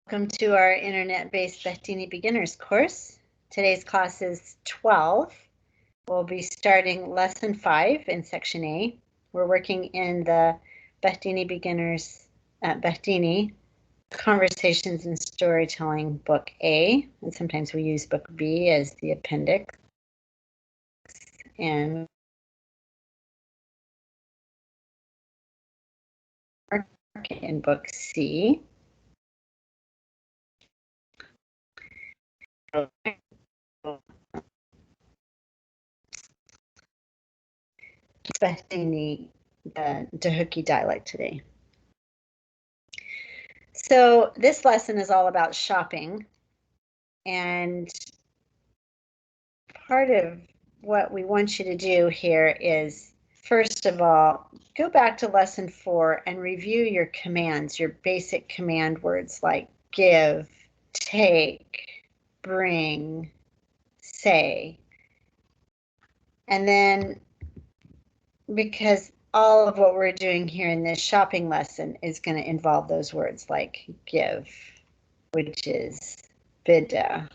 Welcome to our internet-based Behdini Beginners course. Today's class is 12. We'll be starting lesson 5 in section A. We're working in the Behdini Beginners, Behdini Conversations and Storytelling book A, and sometimes we use book B as the appendix. And in book C. Behdini, the Dahuki dialect today. So this lesson is all about shopping, and part of what we want you to do here is, first of all, go back to lesson 4 and review your commands, your basic command words like give, take, bring, say. And then, because all of what we're doing here in this shopping lesson is going to involve those words like give, which is bidda.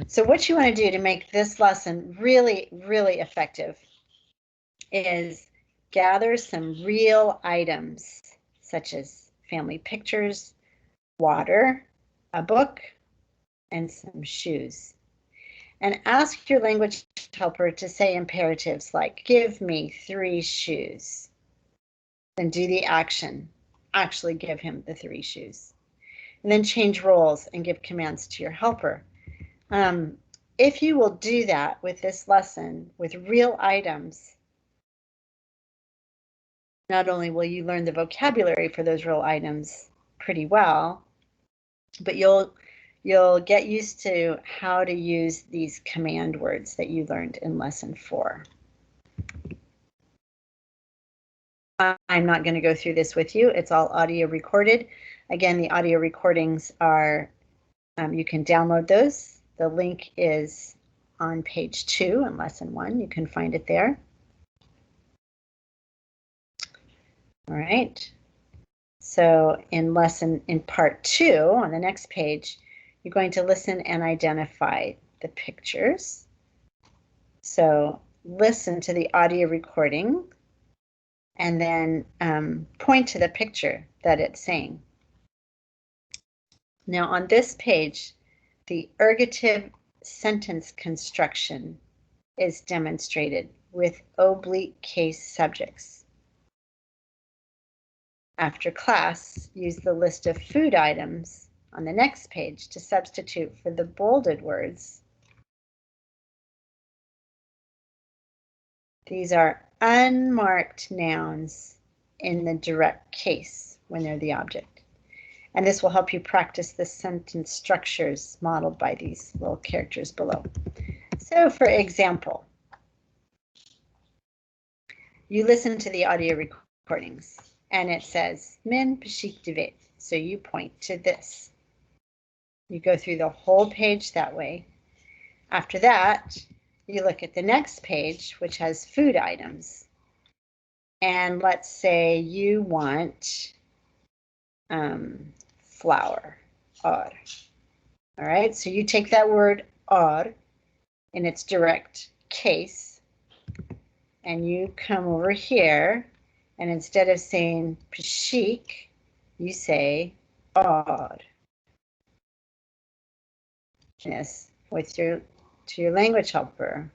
So what you want to do to make this lesson really, really effective is gather some real items, such as family pictures, water, a book, and some shoes. And ask your language helper to say imperatives like, give me 3 shoes. Then do the action. Actually give him the 3 shoes. And then change roles and give commands to your helper. If you will do that with this lesson, with real items, not only will you learn the vocabulary for those real items pretty well, but you'll get used to how to use these command words that you learned in lesson 4. I'm not going to go through this with you. It's all audio recorded. Again, the audio recordings are, you can download those. The link is on page 2 in lesson 1. You can find it there. All right. So in part 2, on the next page, you're going to listen and identify the pictures. So listen to the audio recording and then point to the picture that it's saying. Now on this page, the ergative sentence construction is demonstrated with oblique case subjects. After class, use the list of food items on the next page to substitute for the bolded words. These are unmarked nouns in the direct case when they're the object. And this will help you practice the sentence structures modeled by these little characters below. So for example, you listen to the audio recordings and it says, min pashik divet. So you point to this. You go through the whole page that way. After that, you look at the next page, which has food items. And let's say you want flour, or. All right, so you take that word or in its direct case, and you come over here, and instead of saying pashik, you say or. Yes, with your language helper.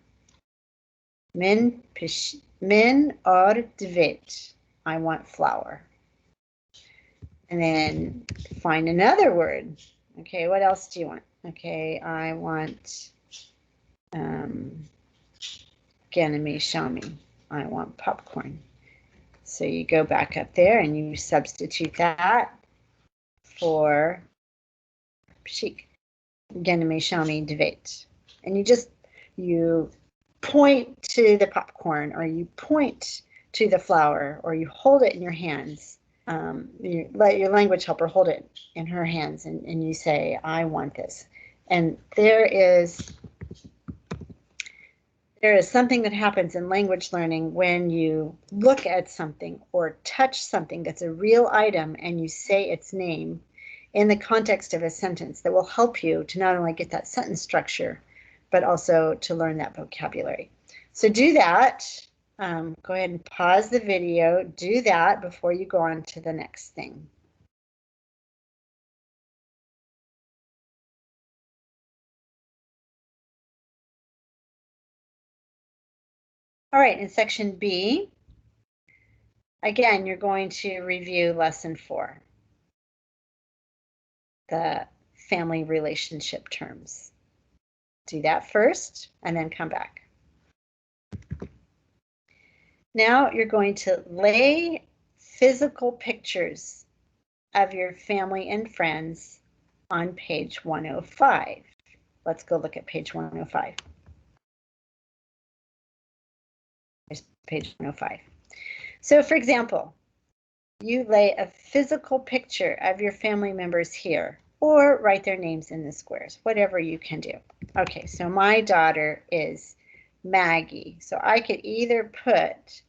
Min or dvit. I want flour. And then find another word. Okay, what else do you want? Okay, I want ganame shami. I want popcorn. So you go back up there and you substitute that for pashik. Ganame shami dvit. And you point to the popcorn, or you point to the flour, or you hold it in your hands. You let your language helper hold it in her hands, and you say, I want this. And there is There is something that happens in language learning when you look at something or touch something that's a real item and you say its name in the context of a sentence that will help you to not only get that sentence structure, but also to learn that vocabulary. So do that. Go ahead and pause the video. Do that before you go on to the next thing. All right, in section B, again, you're going to review lesson 4, the family relationship terms. Do that first and then come back. Now you're going to lay physical pictures of your family and friends on page 105. Let's go look at page 105. Here's page 105. So for example, you lay a physical picture of your family members here, or write their names in the squares, whatever you can do. Okay, so my daughter is Maggie. So I could either put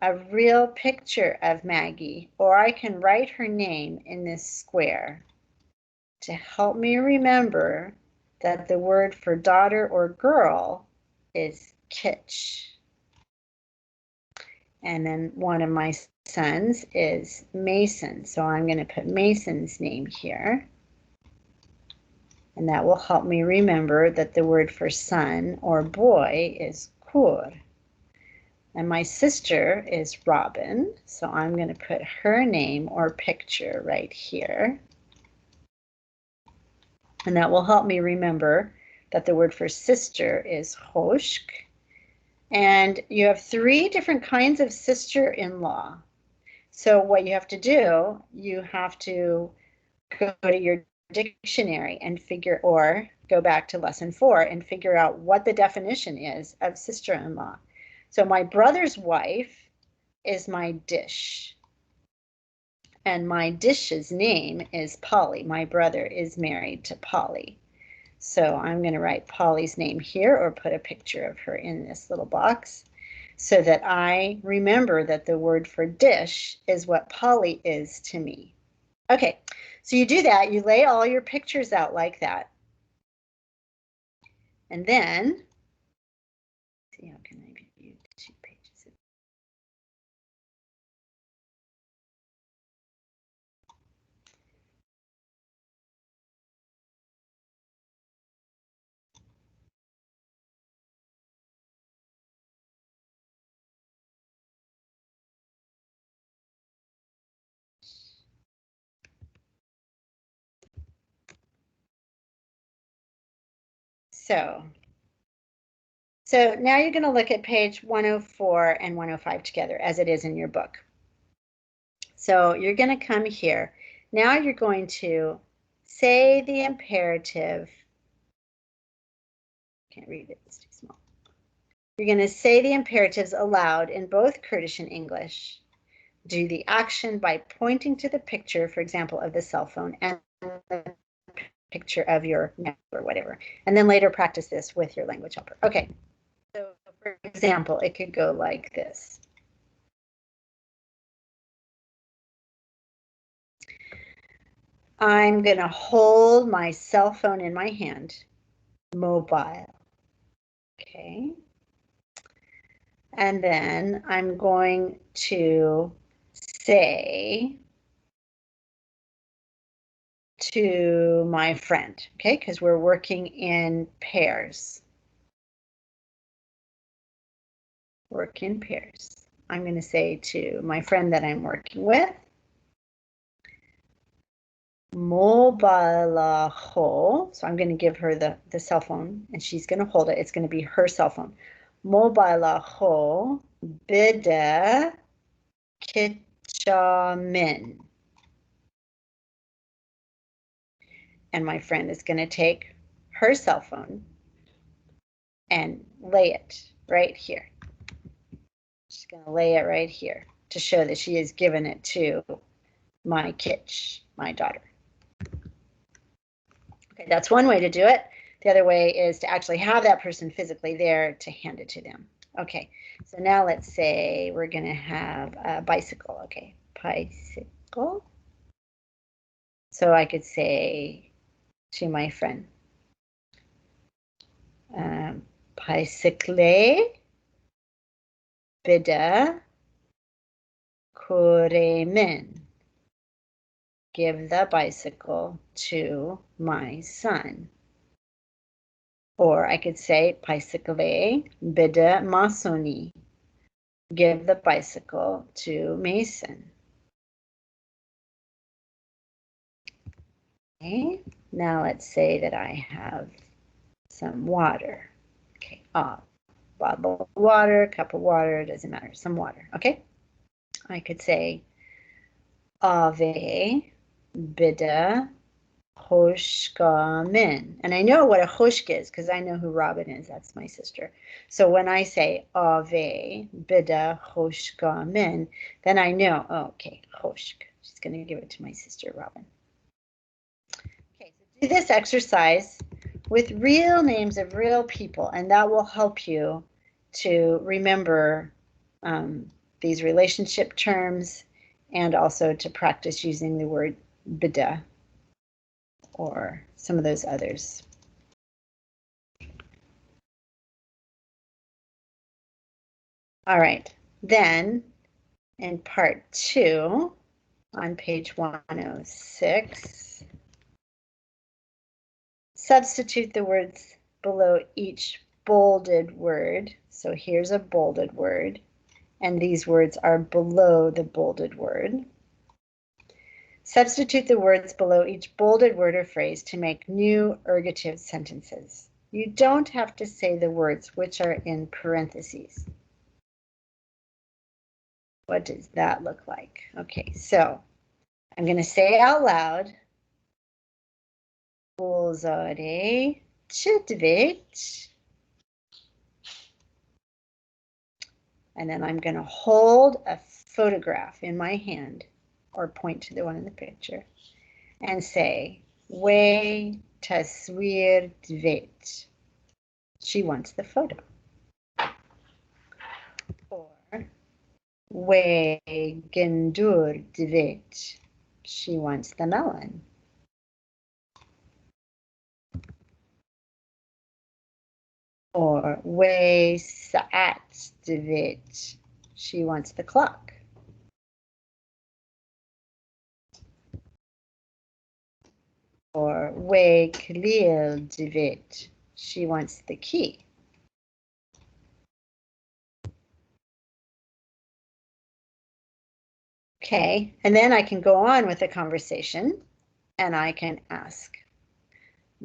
a real picture of Maggie, or I can write her name in this square to help me remember that the word for daughter or girl is kitsch. And then one of my sons is Mason. So I'm going to put Mason's name here. And that will help me remember that the word for son or boy is kur. And my sister is Robin. So I'm going to put her name or picture right here. And that will help me remember that the word for sister is hoshk. And you have 3 different kinds of sister-in-law. So what you have to do, you have to go to your dictionary and or go back to lesson 4 and figure out what the definition is of sister-in-law. So my brother's wife is my dish. And my dish's name is Polly. My brother is married to Polly. So I'm going to write Polly's name here or put a picture of her in this little box so that I remember that the word for dish is what Polly is to me. Okay, so you do that. You lay all your pictures out like that. And then, see how can I view 2 pages? So now you're going to look at page 104 and 105 together as it is in your book. So you're going to come here. Now you're going to say the imperative. Can't read it, it's too small. You're going to say the imperatives aloud in both Kurdish and English. Do the action by pointing to the picture, for example, of the cell phone and the picture of your map or whatever. And then later practice this with your language helper. Okay. So for example, it could go like this. I'm going to hold my cell phone in my hand, mobile. Okay. And then I'm going to say to my friend, okay, because we're working in pairs. Work in pairs. I'm going to say to my friend that I'm working with, Mobilaho. So I'm going to give her the cell phone and she's going to hold it. It's going to be her cell phone. Mobilaho bide kitchamin. And my friend is going to take her cell phone and lay it right here. She's going to lay it right here to show that she has given it to my kitch, my daughter. Okay, that's one way to do it. The other way is to actually have that person physically there to hand it to them. Okay, so now let's say we're going to have a bicycle. Okay, bicycle. So I could say to my friend, bicycle bida kuremin. Give the bicycle to my son. Or I could say, bicycle bida masoni. Give the bicycle to Mason. Okay, now let's say that I have some water. Okay, bottle of water, cup of water, doesn't matter, some water. Okay, I could say, Ave bida hoshka min. And I know what a hoshk is because I know who Robin is. That's my sister. So when I say Ave bida hoshka min, then I know, oh, okay, hoshk. She's going to give it to my sister, Robin. Okay, so do this exercise with real names of real people, and that will help you to remember these relationship terms and also to practice using the word bida or some of those others. All right, then in part 2 on page 106, substitute the words below each bolded word. So here's a bolded word, and these words are below the bolded word. Substitute the words below each bolded word or phrase to make new ergative sentences. You don't have to say the words which are in parentheses. What does that look like? Okay, so I'm going to say out loud, Bozare chidvit. And then I'm going to hold a photograph in my hand or point to the one in the picture and say, We taswir dvit. She wants the photo. Or We gendur dvit. She wants the melon. Or We saat dvit. She wants the clock. Or We klil dvit. She wants the key. Okay, and then I can go on with the conversation and I can ask,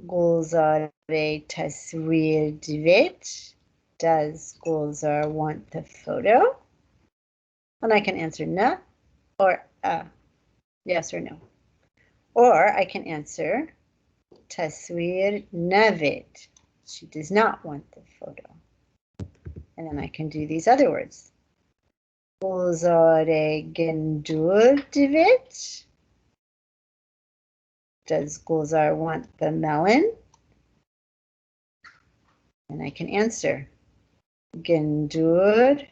Gulzar taswir dvit. Does Gulzar want the photo? And I can answer no or yes or no. Or I can answer taswir navit. She does not want the photo. And then I can do these other words. Gulzar gendur dvit. Does Gulzar want the melon? And I can answer, Gendur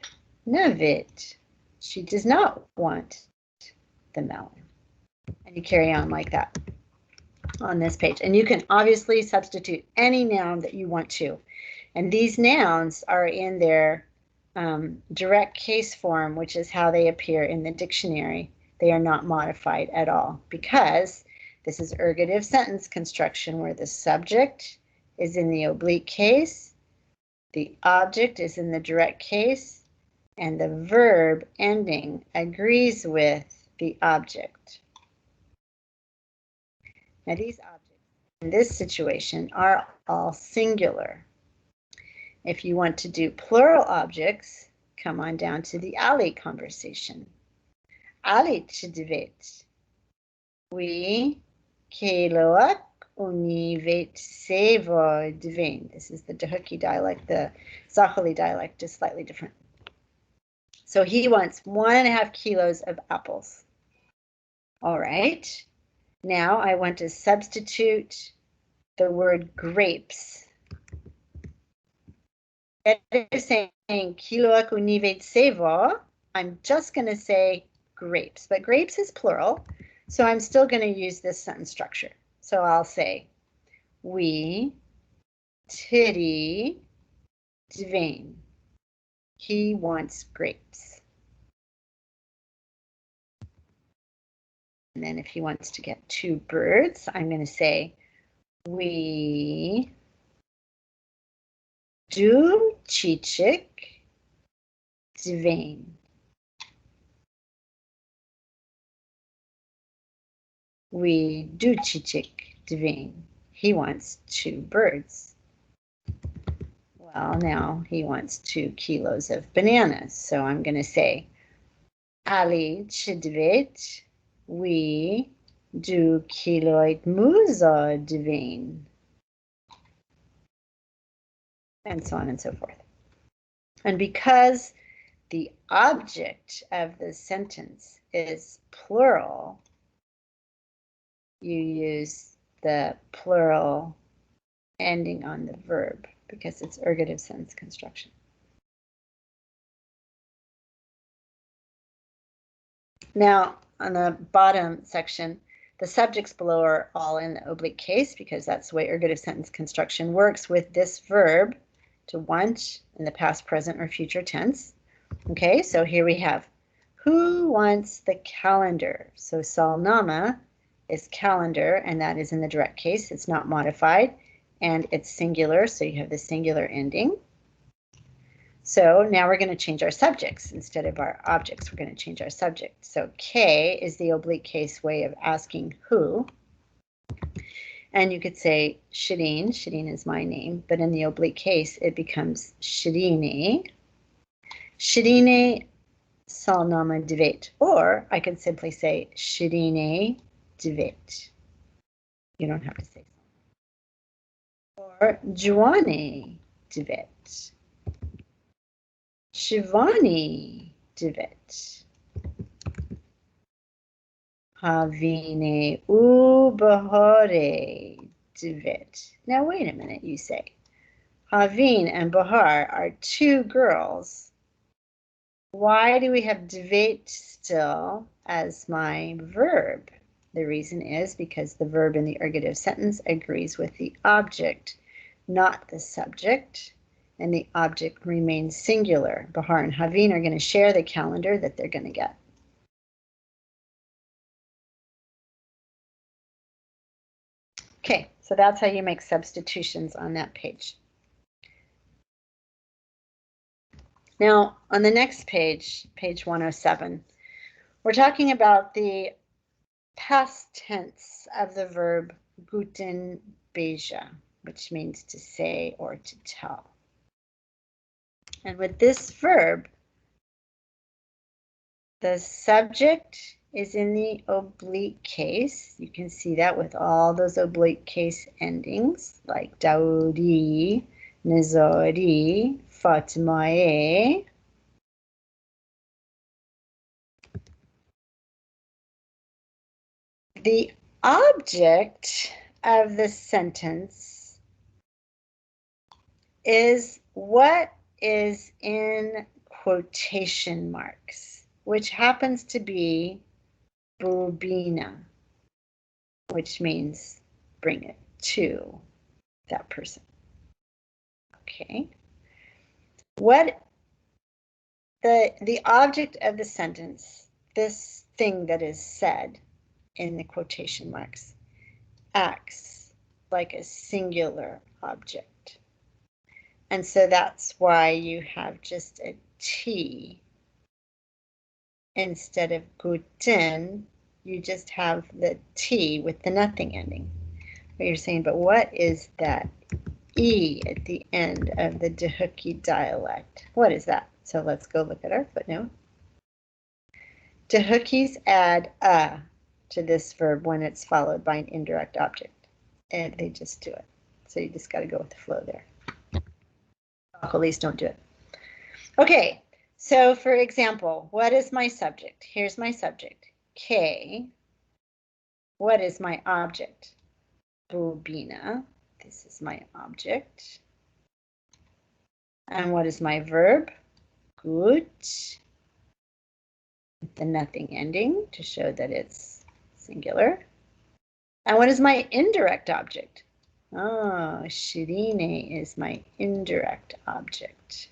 navit. She does not want the melon. And you carry on like that on this page. And you can obviously substitute any noun that you want to. And these nouns are in their direct case form, which is how they appear in the dictionary. They are not modified at all because this is ergative sentence construction where the subject is in the oblique case, the object is in the direct case, and the verb ending agrees with the object. Now these objects in this situation are all singular. If you want to do plural objects, come on down to the Ali conversation. Ali chidvit. We keloak univet seva dvain. This is the Dahuki dialect. The Zahali dialect is slightly different. So he wants 1.5 kilos of apples. All right. Now I want to substitute the word grapes. Instead of saying kilo aku nivet sevo, I'm just going to say grapes, but grapes is plural, so I'm still going to use this sentence structure. So I'll say, we titty Dvain. He wants grapes. And then if he wants to get 2 birds, I'm going to say, we do chichik Dvain. We do chichik Dvain. He wants 2 birds. Well, now he wants 2 kilos of bananas. So I'm going to say, Ali chidvet, we do kiloid muza Dvain. And so on and so forth. And because the object of the sentence is plural, you use the plural ending on the verb because it's ergative sentence construction. Now, on the bottom section, the subjects below are all in the oblique case because that's the way ergative sentence construction works with this verb to want in the past, present, or future tense. Okay, so here we have, who wants the calendar? So salnama is calendar, and that is in the direct case. It's not modified, and it's singular, so you have the singular ending. So now we're going to change our subjects. Instead of our objects, we're going to change our subject. So K is the oblique case way of asking who. And you could say Shireen. Shireen is my name, but in the oblique case, it becomes Shirine. Shirine salnama dvet. Or I could simply say Shirine dvet. You don't have to say so. Or Juane dvet. Shivani dvet. Havine ubahare dvet. Now wait a minute, you say. Havin and Bahar are 2 girls. Why do we have dvet still as my verb? The reason is because the verb in the ergative sentence agrees with the object, not the subject, and the object remains singular. Bahar and Havin are going to share the calendar that they're going to get. Okay, so that's how you make substitutions on that page. Now, on the next page, page 107, we're talking about the past tense of the verb guten beja, which means to say or to tell. And with this verb, the subject is in the oblique case. You can see that with all those oblique case endings like Daudi, Nizari, Fatimae. The object of the sentence is what is in quotation marks, which happens to be bubina, which means bring it to that person. Okay. What the object of the sentence, this thing that is said in the quotation marks, acts like a singular object. And so that's why you have just a T. Instead of guten, you just have the T with the nothing ending. But you're saying, but what is that E at the end of the Dahuki dialect? What is that? So let's go look at our footnote. Dahukis add a to this verb when it's followed by an indirect object. And they just do it. So you just got to go with the flow there. Police don't do it. Okay, so for example, what is my subject? Here's my subject, K. What is my object? Bubina. This is my object. And what is my verb? Gut. With the nothing ending to show that it's singular. And what is my indirect object? Oh, Shirine is my indirect object.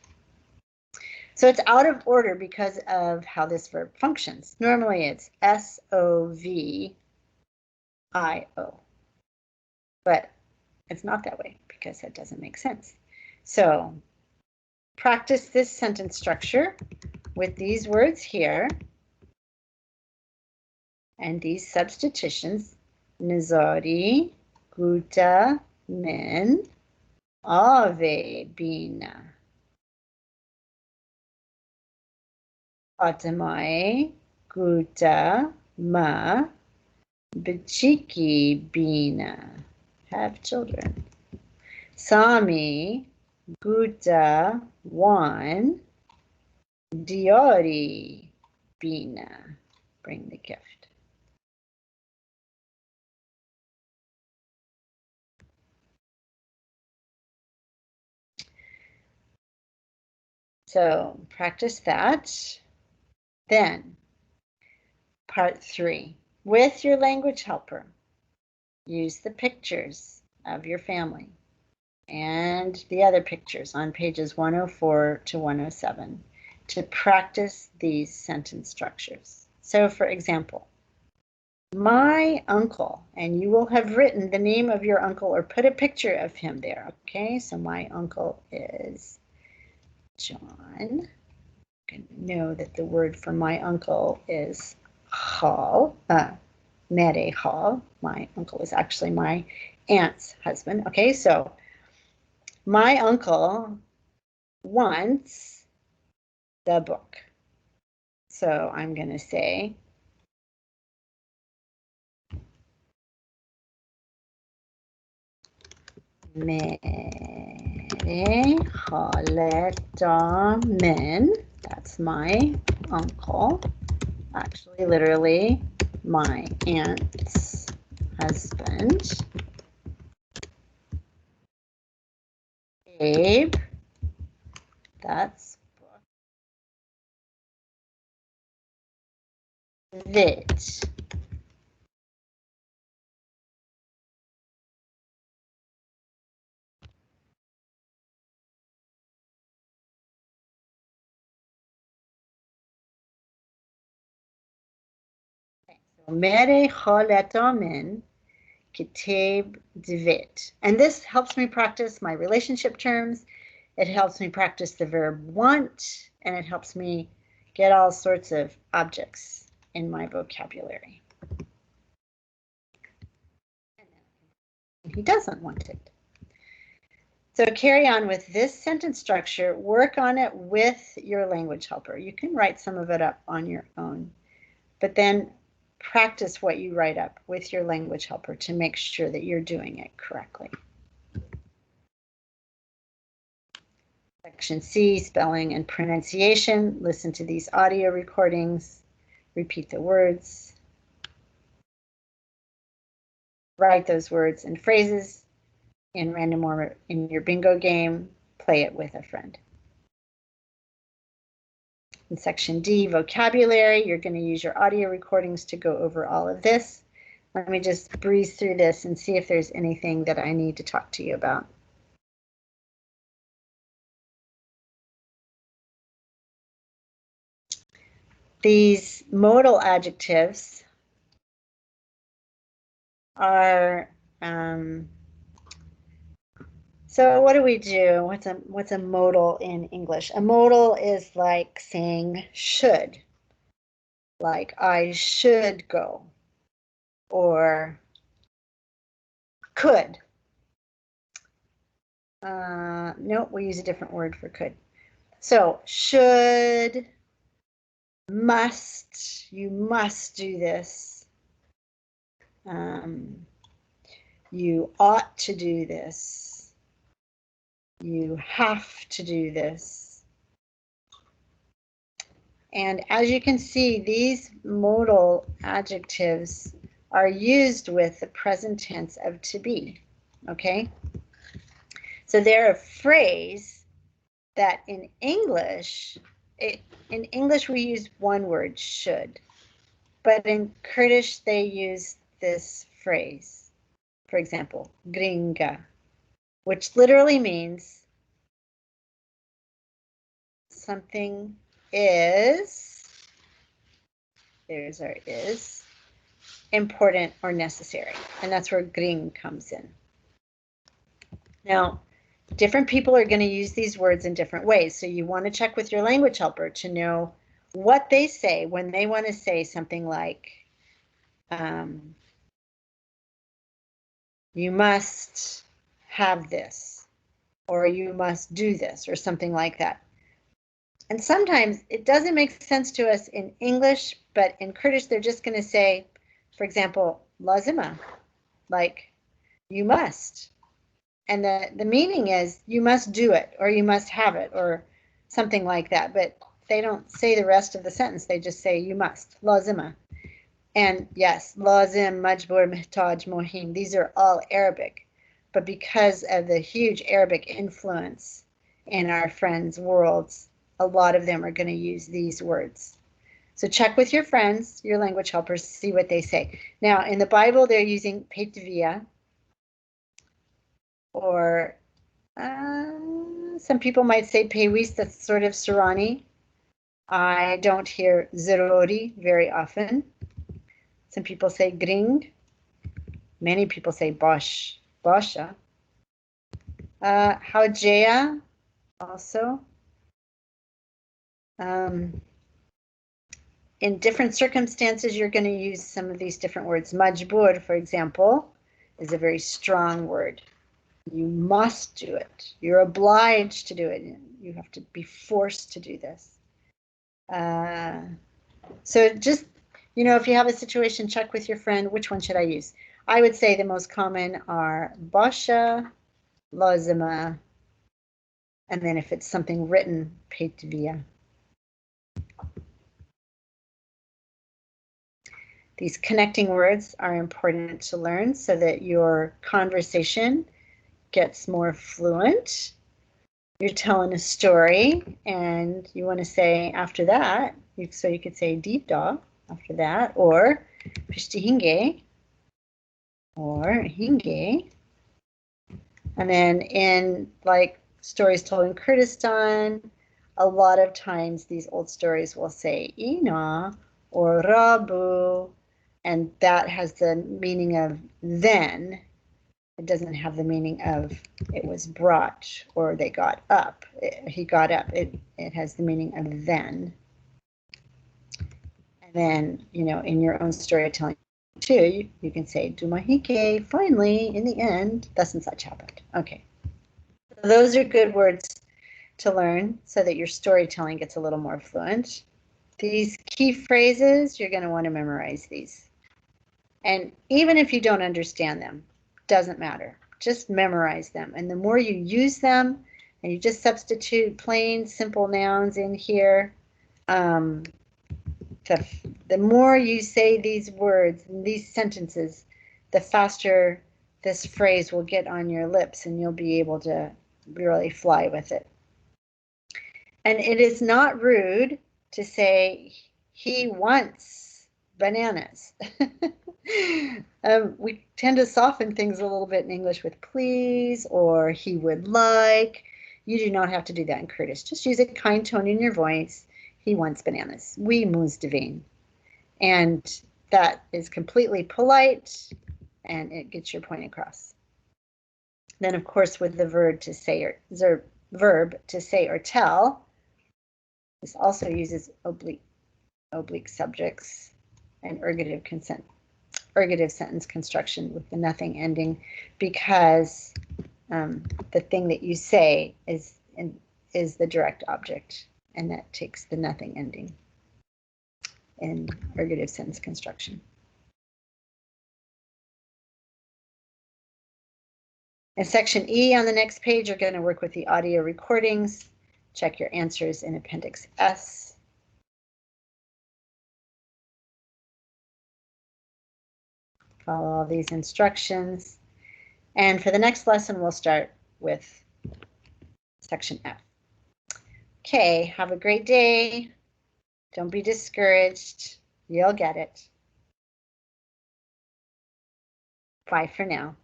So it's out of order because of how this verb functions. Normally it's S-O-V-I-O. But it's not that way because that doesn't make sense. So practice this sentence structure with these words here and these substitutions. Nizari, guta, min, ave, bina. Fatimai, guta, ma, bichiki, bina. Have children. Sami, guta, wan, diori, bina. Bring the gift. So practice that. Then, part 3. With your language helper, use the pictures of your family and the other pictures on pages 104 to 107 to practice these sentence structures. So, for example, my uncle, and you will have written the name of your uncle or put a picture of him there, okay? So my uncle is John. You know that the word for my uncle is Hall, Mere Hall. My uncle is actually my aunt's husband. Okay, so my uncle wants the book. So I'm going to say, Mere Haleta Min. That's my uncle. Actually, literally, my aunt's husband. Abe. That's Vit. Mere Haleta Min. Kitab Divit. And this helps me practice my relationship terms. It helps me practice the verb want, and it helps me get all sorts of objects in my vocabulary. He doesn't want it. So carry on with this sentence structure. Work on it with your language helper. You can write some of it up on your own, but then practice what you write up with your language helper to make sure that you're doing it correctly. Section C, spelling and pronunciation. Listen to these audio recordings. Repeat the words. Write those words and phrases in random order in your bingo game. Play it with a friend. In section D, vocabulary, you're going to use your audio recordings to go over all of this. Let me just breeze through this and see if there's anything that I need to talk to you about. These modal adjectives are, so what do we do? What's a modal in English? A modal is like saying should, like I should go, or could. No, we use a different word for could. So should, must, you must do this. You ought to do this. You have to do this. And as you can see, these modal adjectives are used with the present tense of to be, okay? So they're a phrase that in English we use one word, should. But in Kurdish, they use this phrase. For example, gringa, which literally means something is, there's our is, important or necessary. And that's where gring comes in. Now, different people are going to use these words in different ways. So you want to check with your language helper to know what they say when they want to say something like, you must have this, or you must do this, or something like that. And sometimes it doesn't make sense to us in English, but in Kurdish, they're just going to say, for example, lazima, like you must. And the meaning is you must do it, or you must have it, or something like that. But they don't say the rest of the sentence. They just say you must, lazima. And yes, lazim, majbur, mihtaj, mohim, these are all Arabic. But because of the huge Arabic influence in our friends' worlds, a lot of them are going to use these words. So check with your friends, your language helpers, see what they say. Now, in the Bible, they're using petvia, or some people might say pewis, that's sort of Surani. I don't hear zerori very often. Some people say gring. Many people say bosh, bosha. Haujea also. In different circumstances, you're going to use some of these different words. Majbur, for example, is a very strong word. You must do it. You're obliged to do it. You have to be forced to do this. So just, if you have a situation, check with your friend, which one should I use? I would say the most common are basha, lazima, and then if it's something written, petvia. These connecting words are important to learn so that your conversation gets more fluent. You're telling a story and you want to say after that, so you could say dita after that, or pishti hinge, or hinge. And then in like stories told in Kurdistan, a lot of times these old stories will say ina or rabu, and that has the meaning of then. It doesn't have the meaning of it was brought or they got up. He got up. It has the meaning of then. And then, in your own storytelling too, you can say, Dumahike, finally, in the end, thus and such happened. Okay. So those are good words to learn so that your storytelling gets a little more fluent. These key phrases, you're going to want to memorize these. And even if you don't understand them, doesn't matter. Just memorize them. And the more you use them, and you just substitute plain, simple nouns in here, the more you say these words and these sentences, the faster this phrase will get on your lips and you'll be able to really fly with it. And it is not rude to say, he wants bananas. We tend to soften things a little bit in English with please or he would like. You do not have to do that in Kurdish. Just use a kind tone in your voice. He wants bananas. We muzdevin. And that is completely polite and it gets your point across. Then, of course, with the verb to say or tell, this also uses oblique subjects and ergative sentence construction with the nothing ending, because the thing that you say is the direct object, and that takes the nothing ending in ergative sentence construction. In section E on the next page, you're going to work with the audio recordings. Check your answers in Appendix S. Follow all these instructions. And for the next lesson, we'll start with section F. Okay, have a great day. Don't be discouraged. You'll get it. Bye for now.